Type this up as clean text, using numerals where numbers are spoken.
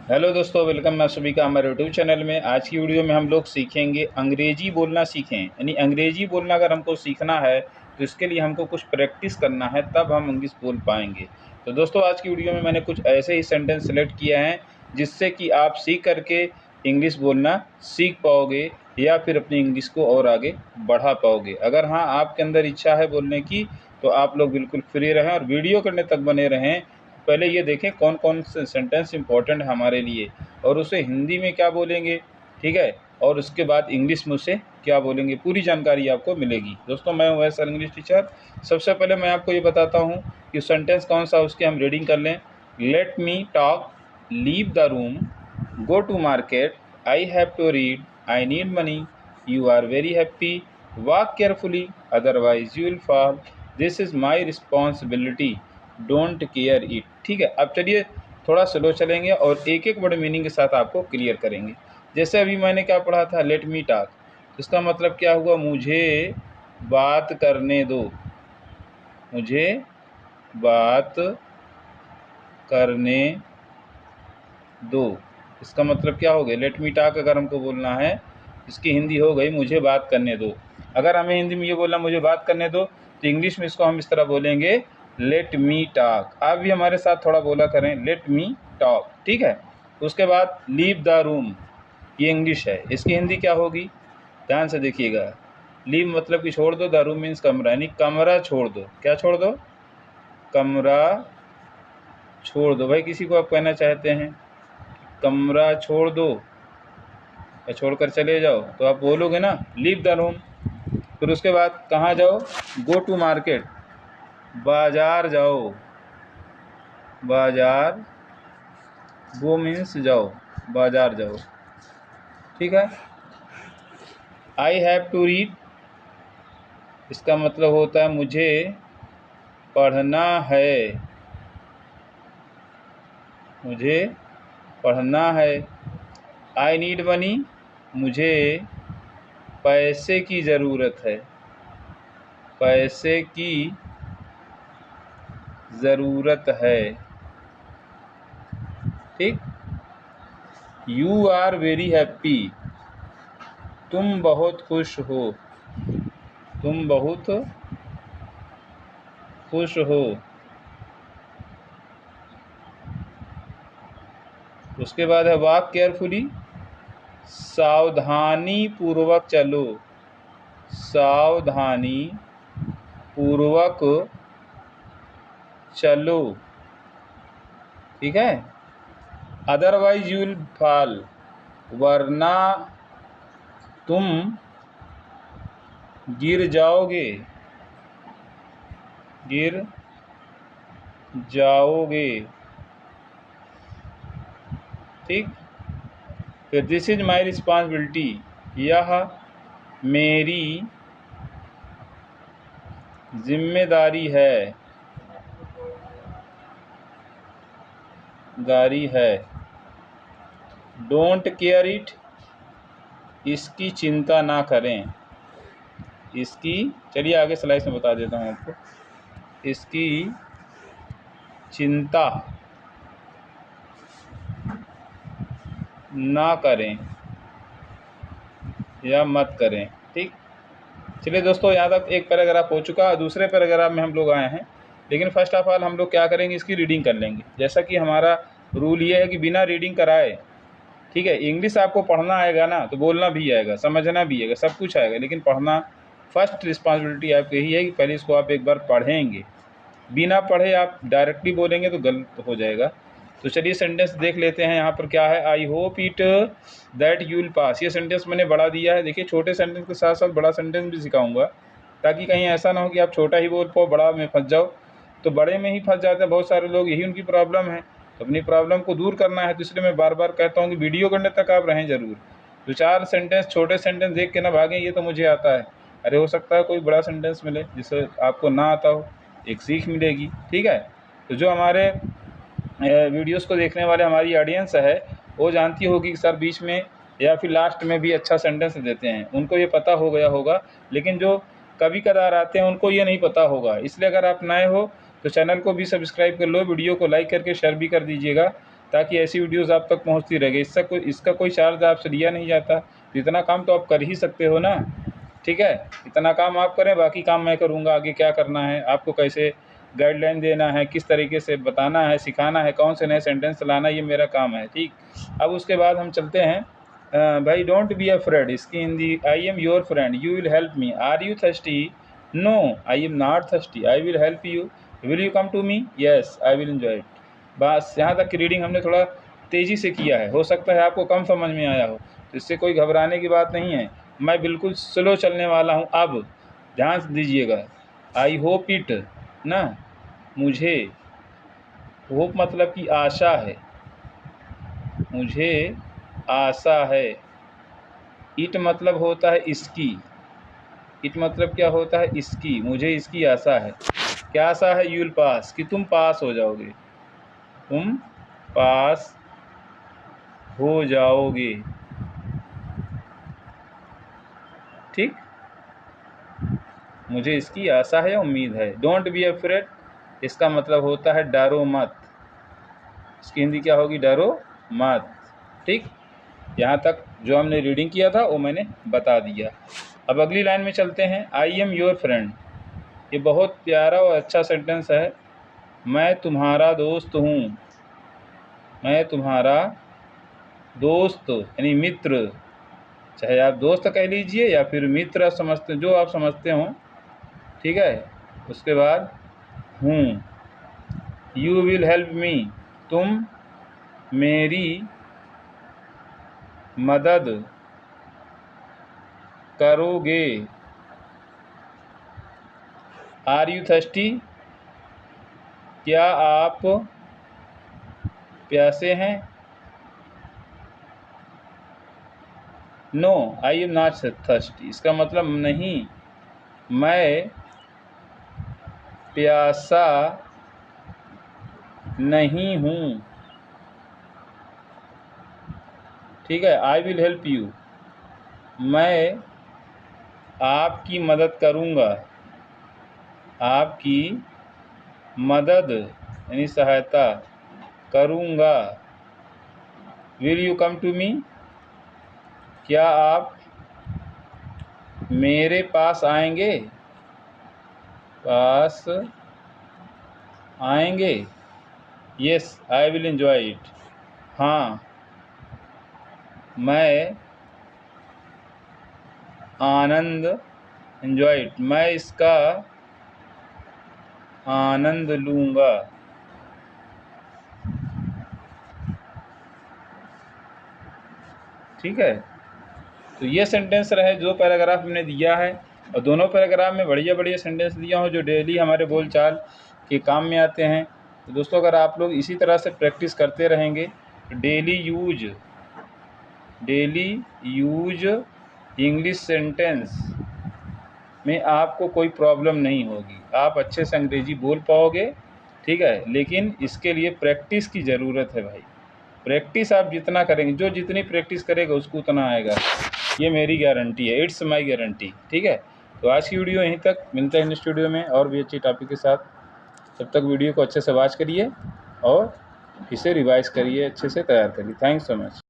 Hello दोस्तों, welcome मैं सभी का हमारे यूट्यूब चैनल में। आज की वीडियो में हम लोग सीखेंगे अंग्रेजी बोलना सीखें। यानी अंग्रेजी बोलना अगर हमको सीखना है तो इसके लिए हमको कुछ प्रैक्टिस करना है, तब हम इंग्लिश बोल पाएंगे। तो दोस्तों, आज की वीडियो में मैंने कुछ ऐसे ही सेंटेंस सेलेक्ट किए हैं जिससे कि आप सीख करके इंग्लिश बोलना सीख पाओगे या फिर अपनी इंग्लिश को और आगे बढ़ा पाओगे। अगर हाँ, आपके अंदर इच्छा है बोलने की तो आप लोग बिल्कुल फ्री रहें और वीडियो करने तक बने रहें। पहले ये देखें कौन कौन से सेंटेंस इंपॉर्टेंट है हमारे लिए और उसे हिंदी में क्या बोलेंगे, ठीक है, और उसके बाद इंग्लिश में उसे क्या बोलेंगे, पूरी जानकारी आपको मिलेगी। दोस्तों, मैं हूँ एस इंग्लिश टीचर। सबसे पहले मैं आपको ये बताता हूँ कि सेंटेंस कौन सा, उसकी हम रीडिंग कर लें। Let me talk, leave the room, go to market, I have to read, I need money, you are very happy, walk carefully otherwise you will fall, this is my responsibility, don't care it. ठीक है, अब चलिए थोड़ा slow चलेंगे और एक एक word meaning के साथ आपको क्लियर करेंगे। जैसे अभी मैंने क्या पढ़ा था, लेट मी टॉक, इसका मतलब क्या हुआ, मुझे बात करने दो, मुझे बात करने दो। इसका मतलब क्या हो गया, लेट मी टॉक अगर हमको बोलना है, इसकी हिंदी हो गई मुझे बात करने दो। अगर हमें हिंदी में ये बोलना मुझे बात करने दो तो इंग्लिश में इसको हम इस तरह बोलेंगे, लेट मी टॉक। आप भी हमारे साथ थोड़ा बोला करें, लेट मी टॉक। ठीक है, उसके बाद लीव द रूम, ये इंग्लिश है, इसकी हिंदी क्या होगी, ध्यान से देखिएगा। लीव मतलब कि छोड़ दो, द रूम मीन्स कमरा, यानी कमरा छोड़ दो। क्या छोड़ दो, कमरा छोड़ दो। भाई किसी को आप कहना चाहते हैं कमरा छोड़ दो या छोड़कर चले जाओ तो आप बोलोगे ना, लीव द रूम। फिर उसके बाद कहाँ जाओ, गो टू मार्केट, बाजार जाओ, बाजार, गो मीन्स जाओ, बाजार जाओ। ठीक है, आई हैव टू रीड, इसका मतलब होता है मुझे पढ़ना है, मुझे पढ़ना है। आई नीड मनी, मुझे पैसे की ज़रूरत है, पैसे की ज़रूरत है। ठीक, यू आर वेरी हैप्पी, तुम बहुत खुश हो, तुम बहुत खुश हो। उसके बाद है वॉक केयरफुली, सावधानी पूर्वक चलो, सावधानी पूर्वक चलो। ठीक है, अदरवाइज यू विल फॉल, वरना तुम गिर जाओगे, गिर जाओगे। ठीक, फिर दिस इज माई रिस्पॉन्सिबिलिटी, यह मेरी जिम्मेदारी है, दारी है। डोंट केयर इट, इसकी चिंता ना करें, इसकी, चलिए आगे स्लाइड में बता देता हूँ आपको, इसकी चिंता ना करें या मत करें। ठीक, चलिए दोस्तों, यहाँ तक एक पैराग्राफ हो चुका। दूसरे पैराग्राफ में हम लोग आए हैं, लेकिन फर्स्ट ऑफ ऑल हम लोग क्या करेंगे, इसकी रीडिंग कर लेंगे। जैसा कि हमारा रूल ये है कि बिना रीडिंग कराए, ठीक है, इंग्लिश आपको पढ़ना आएगा ना तो बोलना भी आएगा, समझना भी आएगा, सब कुछ आएगा, लेकिन पढ़ना फर्स्ट रिस्पॉन्सिबिलिटी आपकी यही है कि पहले इसको आप एक बार पढ़ेंगे। बिना पढ़े आप डायरेक्टली बोलेंगे तो गलत हो जाएगा। तो चलिए सेंटेंस देख लेते हैं। यहाँ पर क्या है, I hope it that you will pass. ये सेंटेंस मैंने बढ़ा दिया है। देखिए, छोटे सेंटेंस के साथ साथ बड़ा सेंटेंस भी सिखाऊंगा, ताकि कहीं ऐसा ना हो कि आप छोटा ही बोल पाओ, बड़ा में फंस जाओ। तो बड़े में ही फंस जाते हैं बहुत सारे लोग, यही उनकी प्रॉब्लम है। तो अपनी प्रॉब्लम को दूर करना है, तो इसलिए मैं बार बार कहता हूँ कि वीडियो करने तक आप रहें ज़रूर। दो चार सेंटेंस, छोटे सेंटेंस देख के ना भागें, ये तो मुझे आता है। अरे हो सकता है कोई बड़ा सेंटेंस मिले जिसे आपको ना आता हो, एक सीख मिलेगी। ठीक है, तो जो हमारे वीडियोस को देखने वाले हमारी ऑडियंस है, वो जानती होगी कि सर बीच में या फिर लास्ट में भी अच्छा सेंटेंस देते हैं, उनको ये पता हो गया होगा। लेकिन जो कभी कदार आते हैं उनको ये नहीं पता होगा। इसलिए अगर आप नए हो तो चैनल को भी सब्सक्राइब कर लो, वीडियो को लाइक करके शेयर भी कर दीजिएगा, ताकि ऐसी वीडियोस आप तक पहुंचती रहे। इसका कोई चार्ज आपसे लिया नहीं जाता। तो इतना काम तो आप कर ही सकते हो ना, ठीक है। इतना काम आप करें, बाकी काम मैं करूँगा। आगे क्या करना है, आपको कैसे गाइडलाइन देना है, किस तरीके से बताना है, सिखाना है, कौन से नए सेंटेंस लाना है, ये मेरा काम है, ठीक। अब उसके बाद हम चलते हैं भाई, डोंट बी अफ्रेड। इसकी Hindi, I am your friend, you will help me. Are you thirsty? No, I am not thirsty, I will help you. Will you come to me? Yes, I will enjoy it. बस यहाँ तक की reading हमने थोड़ा तेज़ी से किया है, हो सकता है आपको कम समझ में आया हो, तो इससे कोई घबराने की बात नहीं है। मैं बिल्कुल स्लो चलने वाला हूँ। अब ध्यान से दीजिएगा। आई होप इट ना, मुझे, होप मतलब कि आशा है, मुझे आशा है। इट मतलब होता है इसकी, इट मतलब क्या होता है? इसकी, मुझे इसकी आशा है। क्या आशा है? यू विल पास, कि तुम पास हो जाओगे, तुम पास हो जाओगे, ठीक। मुझे इसकी आशा है, उम्मीद है। डोंट बी अफ्रेड, इसका मतलब होता है डरो मत। इसकी हिंदी क्या होगी? डरो मत, ठीक। यहाँ तक जो हमने रीडिंग किया था वो मैंने बता दिया। अब अगली लाइन में चलते हैं। आई एम योर फ्रेंड, ये बहुत प्यारा और अच्छा सेंटेंस है। मैं तुम्हारा दोस्त हूँ, मैं तुम्हारा दोस्त यानी मित्र, चाहे आप दोस्त कह लीजिए या फिर मित्र समझते, जो आप समझते हो, ठीक है। उसके बाद हूँ, यू विल हेल्प मी, तुम मेरी मदद करोगे। आर यू थर्स्टी, क्या आप प्यासे हैं? No, I am not thirsty, इसका मतलब नहीं, मैं प्यासा नहीं हूँ, ठीक है। आई विल हेल्प यू, मैं आपकी मदद करूँगा, आपकी मदद यानी सहायता करूँगा। Will you come to me, क्या आप मेरे पास आएंगे, पास आएंगे। Yes, I will enjoy it, हाँ मैं आनंद, एंजॉय इट, मैं इसका आनंद लूँगा, ठीक है। तो ये सेंटेंस रहे जो पैराग्राफ हमने दिया है, और दोनों पैराग्राफ में बढ़िया बढ़िया सेंटेंस दिया हो जो डेली हमारे बोलचाल के काम में आते हैं। तो दोस्तों, अगर आप लोग इसी तरह से प्रैक्टिस करते रहेंगे तो डेली यूज इंग्लिश सेंटेंस में आपको कोई प्रॉब्लम नहीं होगी, आप अच्छे से अंग्रेजी बोल पाओगे, ठीक है। लेकिन इसके लिए प्रैक्टिस की ज़रूरत है भाई। प्रैक्टिस आप जितना करेंगे, जो जितनी प्रैक्टिस करेगा उसको उतना आएगा, ये मेरी गारंटी है, इट्स माय गारंटी, ठीक है। तो आज की वीडियो यहीं तक, मिलते हैं नेक्स्ट वीडियो में और भी अच्छी टॉपिक के साथ। तब तक वीडियो को अच्छे से वॉच करिए और इसे रिवाइज करिए, अच्छे से तैयार करिए। Thanks so much.